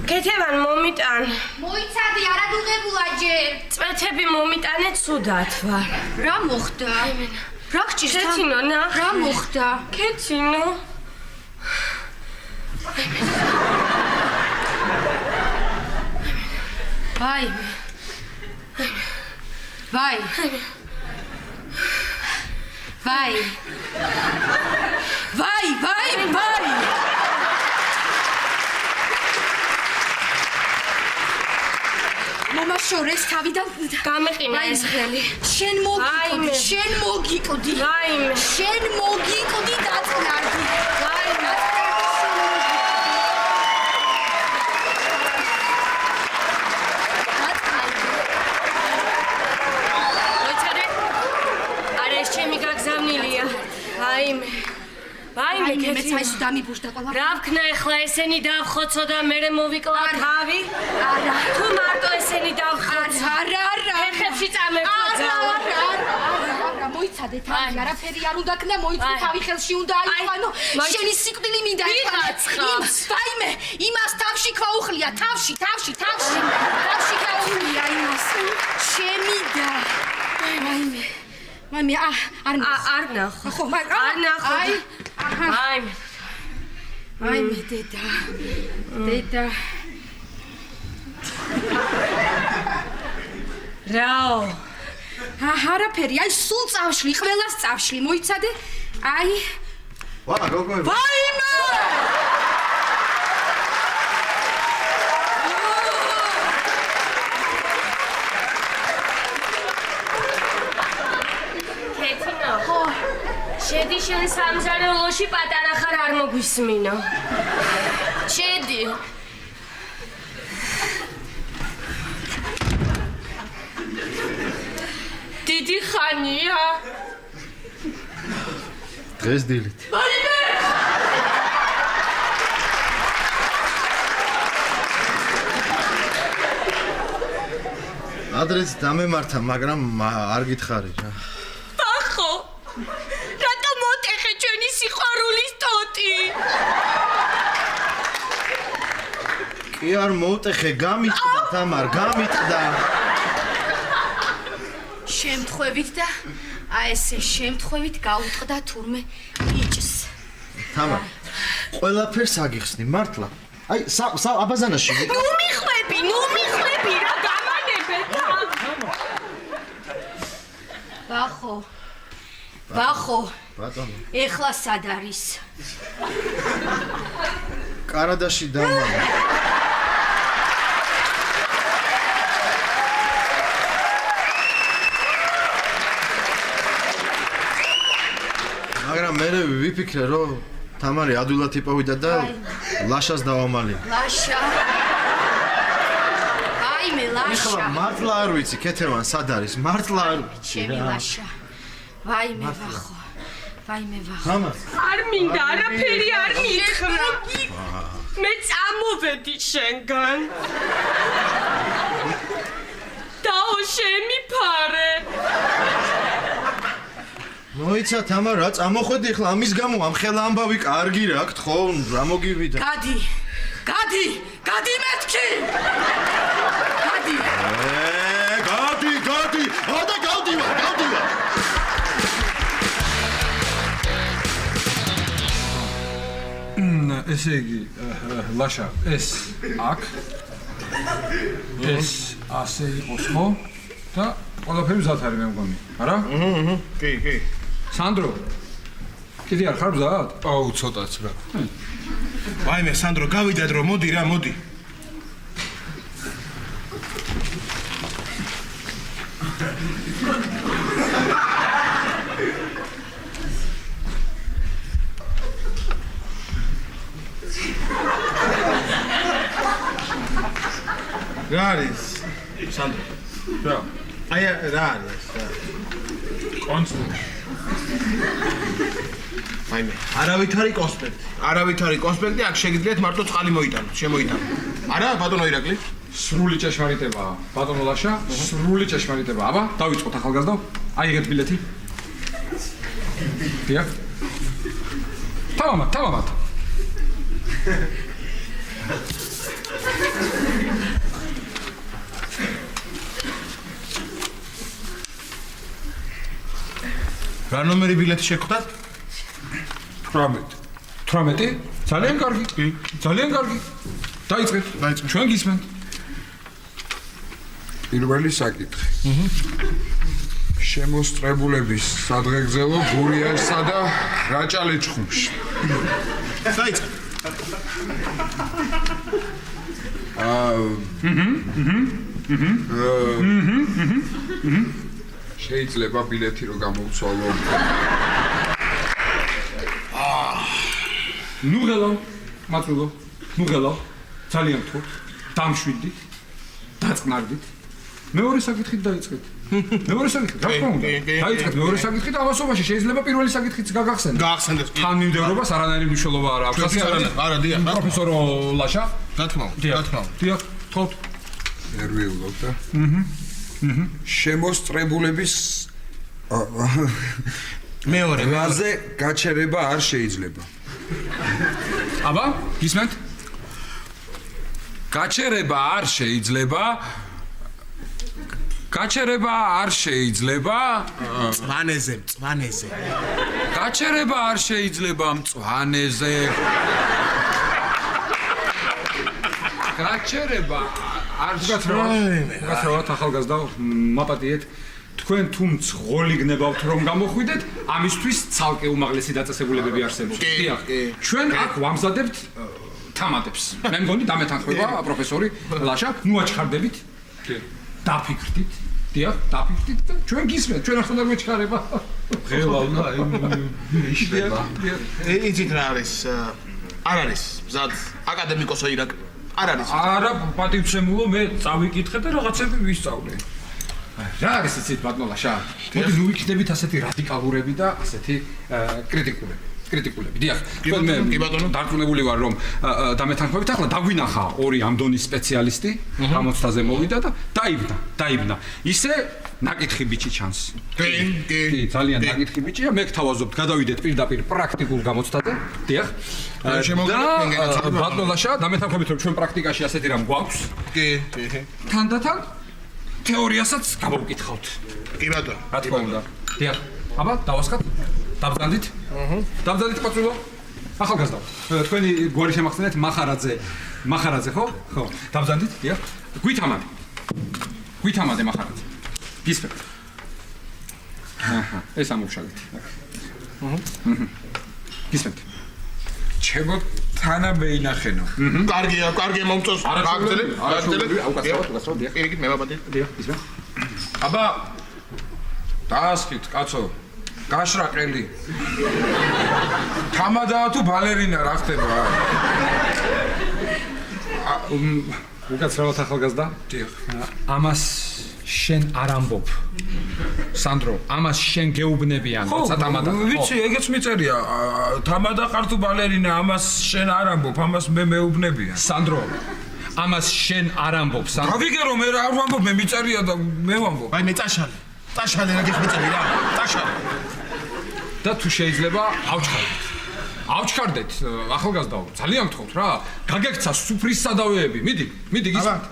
S6: კეთებან მომიტან.
S5: მოიცადი, არა დუღებულა ჯერ.
S6: წვეთები მომიტანე, ცუდად ვარ.
S5: რა მოხდა? რა გჭირს?
S12: ქეთინო, ნახე.
S5: რა მოხდა?
S12: ქეთინო.
S5: ვაი. ვაი. ვაი. ვაი, ვაი, ვაი. მომაშორეს თავიდან
S12: გამეყინა ეს ხელი.
S5: შენ მოგიკვდი, შენ მოგიკვდი.
S12: ვაიმე.
S5: შენ მოგიკვდი დაწნარდი.
S12: ვაიმე. ჩემი გაგზავნილია. ვაიმე. ვაიმე,
S5: მეც აი დამიბუშდა ყველა.
S12: რა ვქნა ახლა ესენი დავხოცო და მე მოვიკლა თავი?
S5: არა.
S12: თუ მარტო ესენი დავხოცო.
S5: არა.
S12: ხეხებში წამებხო.
S5: არა, მოიცადე თავი, არაფერი არ უნდა ქნა, მოიცადე თავი ხელში უნდა აიყვანო. შენი სიკვდილი მინდა
S12: ვიღაცხავს.
S5: ვაიმე, იმას თავში ქვაუხლია, თავში. თავში ქვაუხლია იმას. შემიდა. ვაიმე. მამი, არ
S12: ნახო.
S5: ხო, არ
S12: ნახო. ვაიმე.
S5: ვაიმე, დედა.
S12: რაო.
S5: არაფერი, აი სულ წავშლი, ყველას წავშლი, მოიცადე? აი.
S2: ვა, გოგო.
S5: ვაიმე!
S12: შედი შენ სამზარეულოში პატარა ხარ არ მოგვისმინო. შედი. დიდი ხანია.
S2: დღეს დილით. ადრეც დამემართა, მაგრამ არ გითხარი რა.
S12: ახო. რატომ მოტეხე ჩვენი სიყვარულის ტოტი?
S2: კი არ მოვტეხე, გამიტყდა თამარ, გამიტყდა.
S5: შემთხვევით და აი ესე შემთხვევით გაუტყდა თურმე ბიჭს.
S2: თამარ, ყველაფერს აგიხსნი, მართლა. აი, აბაზანაში.
S12: ნუ მიხვები, რა გამანებე და.
S5: ბახო.
S2: ბატონო.
S5: ეხლა სად არის?
S2: კარადაში დამალა. მაგრამ მე ვიფიქრე, რომ თამარი ადვილად იპოვიდა და ლაშას დავამალია.
S5: ლაშა. ვაიმე, ლაშა.
S2: ეხლა მართლა არ ვიცი, ქეთევან სად არის? მართლა არ ვიცი.
S5: ჩემი ლაშა. ვაიმე, ბახო.
S2: თამარ.
S12: არ მინდა, არაფერი არ მითხრა. მე წამოვედი შენგან. დაო შემიფარე.
S2: მოიცა თამარ, რა წამოხვედი ახლა ამის გამო ამ ხელა ამბავი კარგი რა გქთ ხო? რა მოგივიდა?
S5: გადი მეთქი. გადი.
S2: გადი. ადა გავდივა.
S8: ესე იგი, ლაშა, ეს აქ. ეს ასე იყოს, ხო? და ყველაფერი მზად არის მე მგონი, არა?
S4: კი.
S8: სანდრო. კიდე არ ხარ მზად? აუ, ცოტაც რა.
S4: ვაიმე, სანდრო, გავიდა დრო, მოდი. რა არის? სანდრო.
S8: რა?
S4: აი რა არის?
S8: კონსპექტი.
S4: აიმე, არავითარი კონსპექტი, აქ შეგიძლიათ მარტო წყალი მოიტანოთ, შემოიტანოთ. არა, ბატონო ირაკლი?
S8: სრული ჭეშმარიტებაა, ბატონო ლაშა, სრული ჭეშმარიტებაა. აბა, დავიწყოთ ახალგაზრდო. აი ეგეთ ბილეთი. დიახ. თავამად.
S4: რა ნომერი ბილეთი შეგხვდათ?
S8: 18. ძალიან კარგი. ძალიან კარგი. დაიწყეთ. ჩვენ გისმენთ. პირველი საკითხი. შემოსწრებულების სადღეგრძელო გურიაშსა და რაჭალეჩხუმში.
S4: დაიწყეთ.
S8: შეიძლება ბილეთი რო გამოვცვალო.
S1: ნუღელო, მაწულო, ნუღელო, ძალიან გთხოვთ, დამშვიდით, დაწყნარდით. მეორე საკითხით დაიწყეთ. მეორე საკითხი, რა თქმა უნდა. დაიწყეთ მეორე საკითხით, ამასობაში შეიძლება პირველი საკითხიც გაგახსენდეთ.
S4: გაახსენდეთ.
S1: თანმიმდევრობას არანაირი მნიშვნელობა არ აქვს.
S4: არა, დიახ.
S1: პროფესორო ლაშა,
S4: რა თქმა უნდა.
S1: დიახ, თხოვთ.
S8: ნერვიულობ და. შემოსწრებულების
S4: მეორე
S8: რაზე გაჩერება არ შეიძლება.
S1: აბა, გისმენთ?
S8: გაჩერება არ შეიძლება.
S4: მწვანეზე.
S8: გაჩერება არ შეიძლება მწვანეზე. გაჩერება არ
S1: გასრავათ ახალგაზრდა მაპატიეთ თქვენ თუ მძღოლი გნებავთ რომ გამოხვიდეთ ამისთვის ცალკე უმაღლესი დაწესებულებები არსებობს. დიახ. ჩვენ აქ ვამზადებთ თამადებს. მე მგონი დამეთანხმება პროფესორი ლაშა, ნუ აჩხარდებით. დაფიქრდით. დიახ, დაფიქრდით და ჩვენ გისმენთ, ჩვენ ახლა და გვეჩქარება.
S4: ღელავდა იშლება. იცით რა არის? არ არის. მზად აკადემიკოსო ირაკ. არ არის.
S1: არა, პატივცემულო, მე წავიკითხე და რაღაცები ვისწავლე. რა არის იცით ბატონო ლაშა? მოდი ნუ ვიქნებით ასეთი რადიკალურები და ასეთი კრიტიკულები. დიახ, მე დარწმუნებული ვარ რომ დამეთანხმებით ახლა დაგვინახა ორი ამ დონის სპეციალისტი, გამოცდაზე მოვიდა და დაიბნა. ისე ნაკითხი ბიჭი ჩანს. კი, ძალიან ნაკითხი ბიჭია. მე გთავაზობთ, გადავიდეთ პირდაპირ პრაქტიკულ გამოცდაზე. დიახ. ბატონო ლაშა, დამეთანხმებით რომ ჩვენ პრაქტიკაში ასეთი რამ გვაქვს.
S4: კი.
S1: თანდათან თეორიასაც გამოვკითხავთ.
S4: კი ბატონო.
S1: რა თქმა უნდა. დიახ. აბა, დავასხათ. დავბრძანდით? დავბრძანდით პაწულო? ახალგაზრდა. თქვენი გვარი შემახსენეთ მახარაძე, ხო? ხო. დავბრძანდით? დიახ. გვითამადე მახარაძე. გისმენთ. ეს ამოვშალეთ. გისმენთ.
S8: ჩემო თანაბე ინახენო.
S4: კარგია მომწონს. გააგრძელებ.
S1: უკაცრავად, დიახ.
S4: პირიქით მე ვაპატი.
S1: დიახ, გისმენთ.
S8: აბა დაასხით, კაცო. გაშრაყელი. თამადაა თუ ბალერინა რა ხდება?
S1: უკაცრავად ახალგაზრდა?
S8: დიახ.
S1: ამას შენ არ ამბობ. სანდრო, ამას შენ გეუბნებიან, როცა თამადა.
S8: ვიცი, ეგეც მიწერია. თამადა ხარ თუ ბალერინა, ამას შენ არ ამბობ, ამას მე მეუბნებიან.
S1: სანდრო, ამას შენ არ ამბობ, სანდრო.
S8: გავიგე რომ მე რა არ ვამბობ, მე მიწერია და მე ვამბობ.
S4: აი მე წაშალე რა გიხმიწები რა? წაშალე.
S1: და თუ შეიძლება ავჩქარდეთ ახალგაზრდაო, ძალიან გთხოვთ რა. გაგექცა სუფრის სადავეები. მიდი გისმენთ.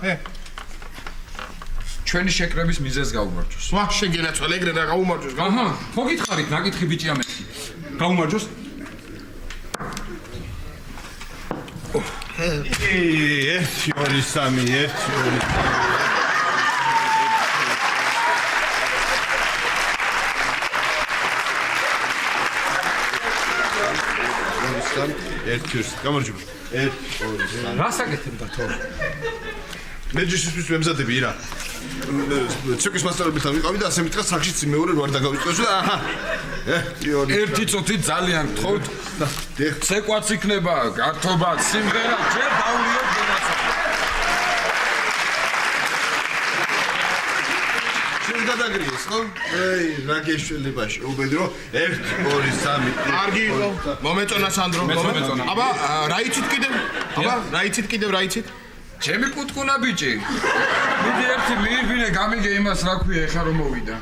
S8: ჩვენი შეკრების მიზეზს გაუმარჯოს.
S4: ვა, შეგენაცვალე ეგრე რა გაუმარჯოს.
S1: აჰა, ხო გითხარით, ნაკითხი ბიჭია მეთქი. გაუმარჯოს.
S2: 1 2 3 1 გამარჯობა. 1 2 3
S1: რა საკეთებდა თო?
S2: მეჯლისისთვის ვემზადები რა. ცეკვის მასწავლებელთან ვიყავი და ასე მითხრა სახლშიც მეორე ვარ დაგავიწყდეს და აჰა.
S8: ერთი წუთი ძალიან გთხოვთ. ცეკვაც იქნება, გართობაც, სიმღერა, ჯერ დავლიოთ გენაცვალე.
S2: შენ გადაგრიეს, ხო? აი, რა გეშველებაში, უბედრო 1 2 3
S4: კარგი იყო. მომეწონა სანდრო. აბა, რა იცით კიდევ? რა იცით?
S8: ჩემი კუტკუნა ბიჭი. მიდი ერთი მიირბინე, გამიგე იმას რა ქვია, ეხა რომ მოვიდა.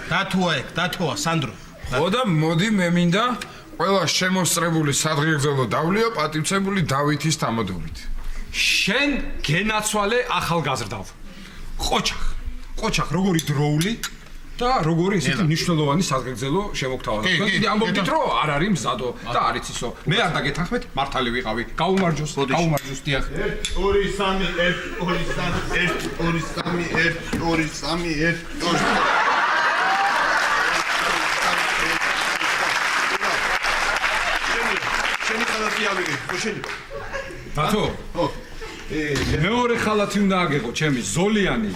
S4: დათოა სანდრო.
S8: ხო და მოდი მე მინდა ყველა შემოსწრებული სადღეგრძელო დავლია პატივცემული დავითის თამადობით.
S1: შენ გენაცვალე ახალგაზრდავ. ყოჩახ, როგორი დროული და როგორი ესეთი მნიშვნელოვანი სადღეგრძელო შემოგთავაზა. კიდე ამბობდით რომ არ არის მზადო და არ იცისო. მე არ დაგეთანხმეთ, მართალი ვიყავი. გაუმარჯოს, დიახ.
S2: 1 2 3 შენი ხალათი ავიღე, ხო შენი?
S1: ბათო? ხო. მეორე ხალათი უნდა აგეყო, ჩემი ზოლიანი.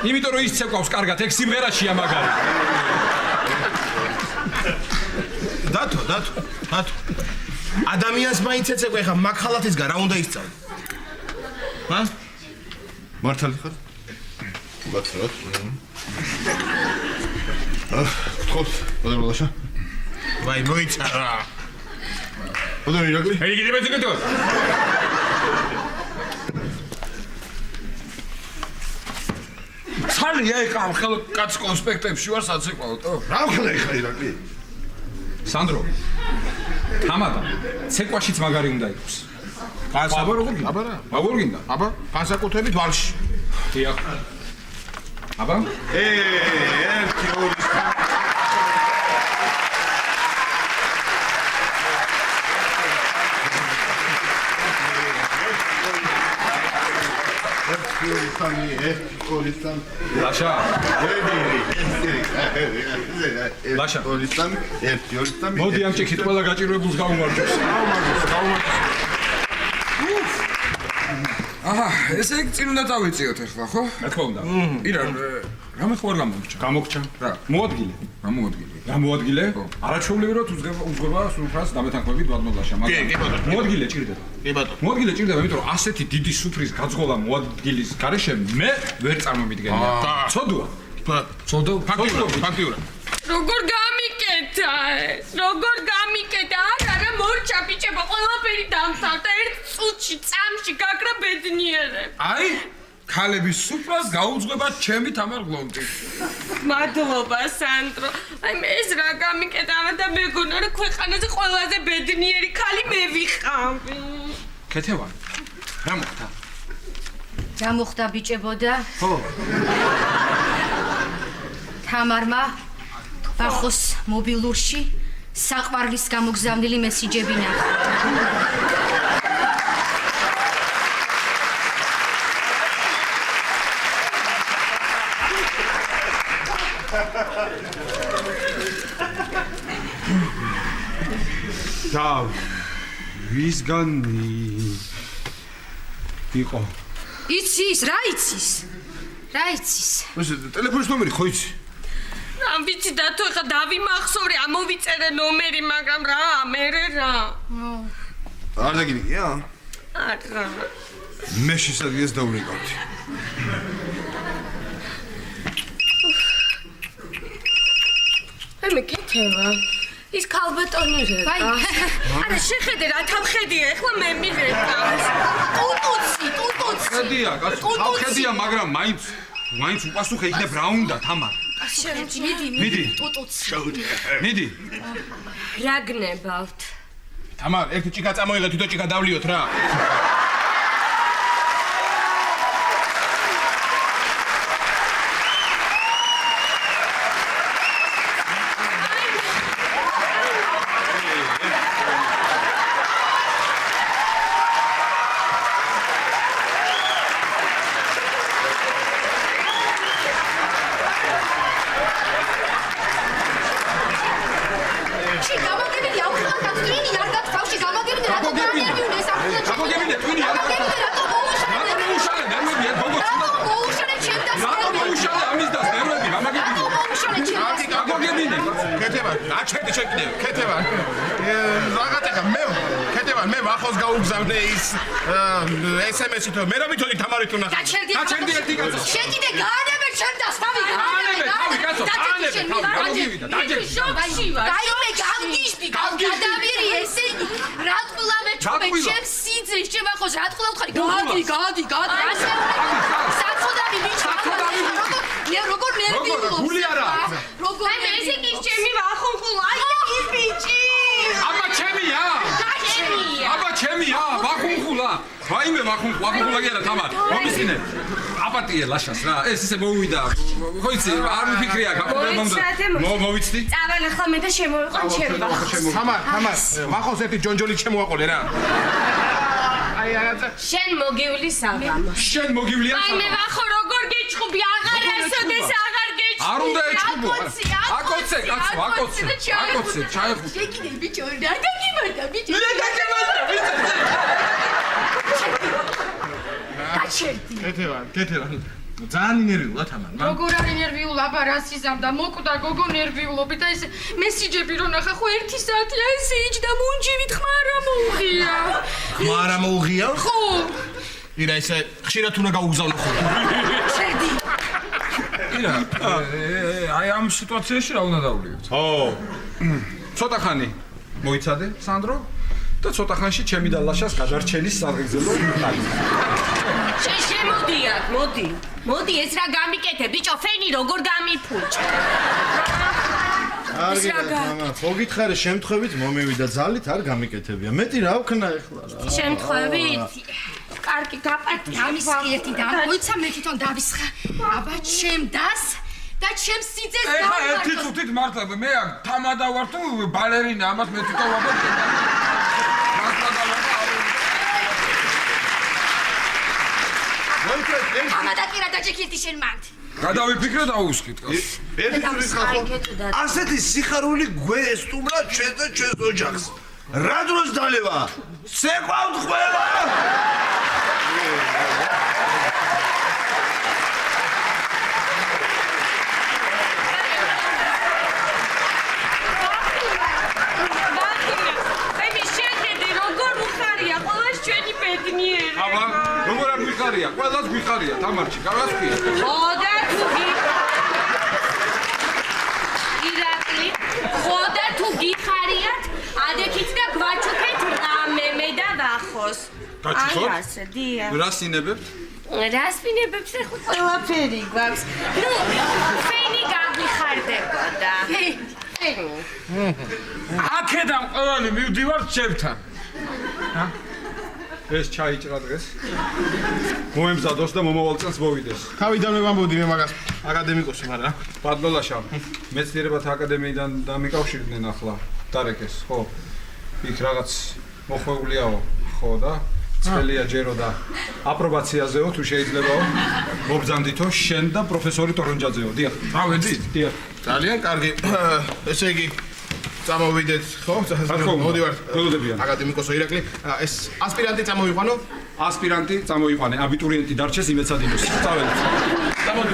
S1: იმიტომ რომ ის ცეკვავს კარგად, ეგ სიმღერაშია მაგარი.
S4: დათო. ადამიანს მაინც ეცეკვე ხა მაგ ხალათისგან რა უნდა ისწავლო? მა?
S2: მართალი ხარ? ბაცროთ. ხოთ, მოდერლაშა.
S4: ვაი, მოიწერა.
S2: ოდენ ირაკლი?
S1: აი კიდე მეცეკეთო.
S8: ცალია ეხა ხელ კაც კონსპექტებში ვარ საცეკვაო.
S2: რა ვქნა ეხა ირაკლი?
S1: სანდრო. თამადა, ცეკვაშიც მაგარი უნდა იყოს.
S4: აბა როგორ გინდა?
S1: როგორ გინდა?
S4: აბა, განსაკუთრებით ვარში.
S1: დიახ. აბა?
S2: 1 2
S1: ლაშა. ლაშა. მოდი ამ ჭიქით ყველა გაჭირვებულს გაუმარჯოს.
S8: აჰა, ესე იგი წინ უნდა დავიწიოთ ახლა, ხო?
S1: რა თქმა უნდა.
S8: ირა, რამე ხო არ
S1: გამოგჩა. რა? მოადგილე. რა მოადგილე? არაჩვეულებრივ რომ უძღვება სუფრას დამეთანხმებით ბადმოდლაშა, მაგრამ მოადგილე ჭირდება.
S4: კი ბატონო.
S1: მოადგილე ჭირდება, იმიტომ რომ ასეთი დიდი სუფრის გაძღოლა მოადგილის გარეშე მე ვერ წარმომიდგენია. ცოდოა.
S4: ფაქტიურად.
S12: როგორ გამიკეთა ეს? არა, მორჩა ბიჭებო, ყველაფერი დამთავრდა ერთ წუთში, წამში გაგრა ბედნიერებ.
S8: აი, ქალების სუფრას გაუძღვება ჩემი თამარ გლონტი.
S12: მადლობა, სანდრო. აი, ეს რა გამიკეთა და მეგონა რომ ქვეყანაზე ყველაზე ბედნიერი ქალი მე ვიყავი.
S1: ქეთევან. რა მოხდა?
S5: რა მოხდა ბიჭებოდა?
S1: ხო.
S5: თამარმა ბახოს მობილურში საყვარლის გამოგზავნილი მესიჯები ნახა.
S1: და ვისგან იყო?
S5: იცის, რა იცის?
S2: ეს ტელეფონის ნომერი ხო იცი?
S12: ამ ვიცი დათო ხა დავიმახსოვრე, ამოვიწერე ნომერი, მაგრამ რა, მერე რა.
S2: არ დაგიგია?
S12: არა.
S2: მე შესაძლოა დავრეკავდი.
S12: აი მე კეთება. ის ქალბატონი რეკა. არა შეხედე რა თავხედია, ახლა მე მირეკა.
S5: ტუტუცი.
S1: ხედია, კაცო, თავხედია, მაგრამ მაინც უპასუხე იქნებ რა უნდა, თამარ. მიდი.
S5: ტუტუცი.
S1: მიდი.
S12: რა გნებავთ?
S4: თამარ, ერთი ჭიქა წამოიღე, თვითონ ჭიქა დავლიოთ რა. მე ვახოს გაუგზავნე ის SMS-ით მე რა მითოდი თამარით უნდა გაჩერდი ერთი კაცო
S5: შენ კიდე გაანებე ჩემ და თავი
S1: კაცო გამოგივიდა დაჯერდი
S5: გაიმე გამგიშდი გადავირი ესე რა თქმა მე ჩემ სიძეს შემახოს რა თქმა ხარი გადი ასე საცხოდარი ბიჭი მე როგორ მე ვიყო
S1: გული არა
S5: როგორ
S12: აი ესე კი ჩემი ვახონყულა აი ის ბიჭი
S8: ვაიმე ვახუნგლაგერა თამარ. მომისინე. აპატიე ლაშას რა. ეს ისე მოვიდა. ხო იცი, არ ვიფიქრია მოვიცდი.
S12: წავალ ახლა მე და შემოვიყო ჩემ ვახოს.
S4: თამარ, ვახოს ერთი ჯონჯოლი შემოაყოლე რა.
S12: შენ მოგივლი საღამო.
S8: შენ მოგივლია
S12: საღამო. აი მე ვახო როგორ გეჭხუბი აღარ ასოდეს აღარ გეჭხუბი.
S8: არ უნდა ეჭხუბო. აკოცე, კაცო, აკოცე. აკოცე, ჩაიხუტე.
S5: შეკიდე ბიჭო, რა დაგიმართა ბიჭო.
S4: კეთება. ძალიან ინერვიულა თამარ.
S5: როგორ არ ინერვიულა, აბა რა სიზამდა, მოკვდა გოგო ნერვიულობით და ეს მესიჯები რო ნახა, ხო 1 საათია ესე იჯდა მუნჯივით ხმარა მოუღია.
S4: ხმარა მოუღია?
S5: ხო.
S4: ირა ესე ხშირად უნდა გაუგზავნო ხოლმე.
S5: შერდი.
S8: ირა, აი ამ სიტუაციაში რა უნდა დავლიოთ?
S1: ხო.
S8: ცოტა ხანი მოიცადე, სანდრო? და ცოტა ხანში ჩემი და ლაშას გადარჩენის საღებრძელო ხარი.
S12: შენ შემოდი აქ, მოდი ეს რა გამიკეთე, ბიჭო, ფენი როგორ გამიფუჭე.
S2: არ გიგა, ხო გითხარი შემთხვევით მომივიდა ძალით არ გამიკეთებია. მეტი რა ვქნა ეხლა რა.
S12: შემთხვევით? კარგი, გაპარტი
S5: ამის ერთი და მოიცა მე თვითონ დავისხა. აბა ჩემ დას და ჩემ სიძეს
S8: ეხლა ერთი წუთით მართლა მე აქ თამადა ვარ თუ ბალერინა ამას მე თვითონ ვაბა.
S5: თამადა კი რა დაჭიქილდი შენ მანდ.
S8: გადავიფიქრე და აუსხით.
S2: ერთი წუთით ხახო. ასეთი სიხარული გვესტუმრა ჩვენ და ჩვენს ოჯახს. რა დროს დალევა? სეკვავთ ყველა.
S8: აბა, როგორ არ გვიხარია? ყველას გვიხარია, თამარჩი, გავასწია.
S12: ხოდა თუ გიხარიათ, ადექით და გვაჩუქეთ რამე მე და ვახოს.
S8: გაჩუქოთ?
S12: აი ასე, დიახ.
S8: რას ინებებთ?
S12: რას ვინებებს ახლა ყველაფერი გვაქვს. ნუ, ფენი გაგვიხარდებოდა. ფენი.
S8: აქედან ყველანი მივდივართ ჩემთან. ეს ჩაიჭრა დღეს. მოემზადოს და მომავალ წელს მოვიდეს.
S4: თავიდანვე ვამბობდი მე მაგას აკადემიკოსი ვარ რა.
S8: ბადლოლაშა, მეცნიერებათა აკადემიიდან დამიკავშირდნენ ახლა დარეკეს, ხო? იქ რაღაც მოხვეულიაო, ხო და წელია ჯერო და აპრობაციაზეო თუ შეიძლებაო. მობძანდითო შენ და პროფესორი ტორონჯაძეო. დიახ. ავედით? დიახ.
S4: ძალიან კარგი. ესე იგი წამოვიდეთ, ხო? მოდივართ.
S8: გველოდებიან.
S4: აკადემიკოსო ირაკლი, ეს ასპირანტი წამოვიყვანო?
S8: ასპირანტი წამოიყვანე, აბიტურიენტი დარჩეს იმეცადინოს. წაველით.
S4: წამოდი.